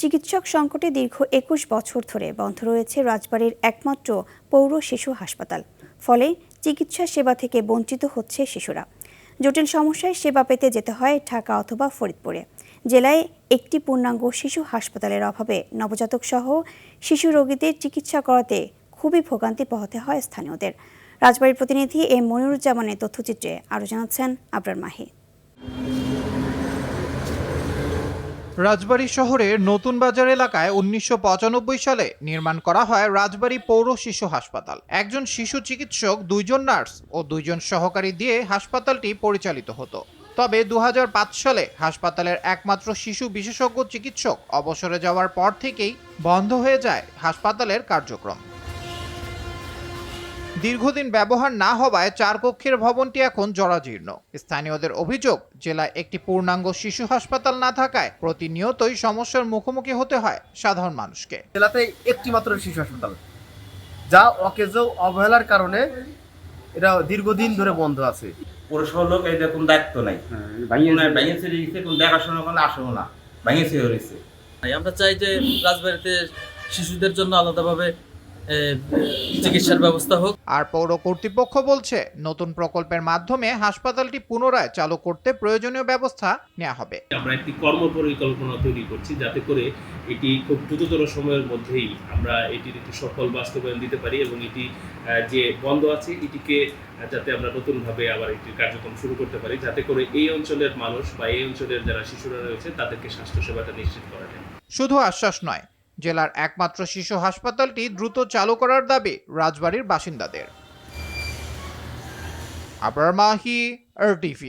চিকিৎসক সংকটে দীর্ঘ ২১ বছর ধরে বন্ধ রয়েছে রাজবাড়ীর একমাত্র পৌর শিশু হাসপাতাল। ফলে চিকিৎসা সেবা থেকে বঞ্চিত হচ্ছে শিশুরা। জটিল সমস্যায় সেবা পেতে যেতে হয় ঢাকা অথবা ফরিদপুরে। জেলায় একটি পূর্ণাঙ্গ শিশু হাসপাতালের অভাবে নবজাতক সহ শিশু রোগীদের চিকিৎসা করাতে খুবই ভোগান্তি পোহাতে হয় স্থানীয়দের। রাজবাড়ীর প্রতিনিধি এম মনিরুজ্জামানের তথ্যচিত্রে আরও জানাচ্ছেন আবরার মাহি। রাজবাড়ী শহরের নতুন বাজার এলাকায় ১৯৯৫ সালে নির্মাণ করা হয় রাজবাড়ী পৌর শিশু হাসপাতাল। একজন শিশু চিকিৎসক, ২ জন নার্স ও ২ জন সহকারী দিয়ে হাসপাতালটি পরিচালিত হতো। তবে ২০০৫ সালে হাসপাতালের একমাত্র শিশু বিশেষজ্ঞ চিকিৎসক অবসরে যাওয়ার পর থেকেই বন্ধ হয়ে যায় হাসপাতালের কার্যক্রম। দীর্ঘদিন ব্যবহার না হওয়ায় ৪ কক্ষের ভবনটি এখন জরাজীর্ণ। স্থানীয়দের অভিযোগ, জেলায় একটি পূর্ণাঙ্গ শিশু হাসপাতাল না থাকায় প্রতিনিয়তই সমস্যার মুখোমুখি হতে হয় সাধারণ মানুষকে। জেলাতে একটি মাত্র শিশু হাসপাতাল, যা অকেজ অবহেলার কারণে এটা দীর্ঘদিন ধরে বন্ধ আছে। পৌরসভার লোক এই কোনো দায়িত্ব নাই, ভেঙেছে কোনো দেখাশোনা করলে আসেও না, ভেঙেছে হয়েছে। আমরা চাই যে রাজবাড়ীতে শিশুদের জন্য আলাদাভাবে চিকিৎসার ব্যবস্থা হোক। আর পৌর কর্তৃপক্ষ বলছে, নতুন প্রকল্পের মাধ্যমে হাসপাতালটি পুনরায় চালু করতে প্রয়োজনীয় ব্যবস্থা নেওয়া হবে। আমরা একটি কর্ম পরিকল্পনা তৈরি করছি, যাতে করে এটি খুব দ্রুততর সময়ের মধ্যেই আমরা এটির একটি সফল বাস্তবায়ন দিতে পারি এবং এটি যে বন্ধ আছে এটিকে যাতে আমরা নতুনভাবে আবার একটি কার্যক্রম শুরু করতে পারি, যাতে করে এই অঞ্চলের মানুষ বা এই অঞ্চলের যারা শিশুরা রয়েছে তাদেরকে স্বাস্থ্যসেবাটা নিশ্চিত করা যায়। শুধু আশ্বাস নয়, জেলার একমাত্র শিশু হাসপাতালটি দ্রুত চালু করার দাবি রাজবাড়ীর বাসিন্দাদের। আবরার মাহি, RTV।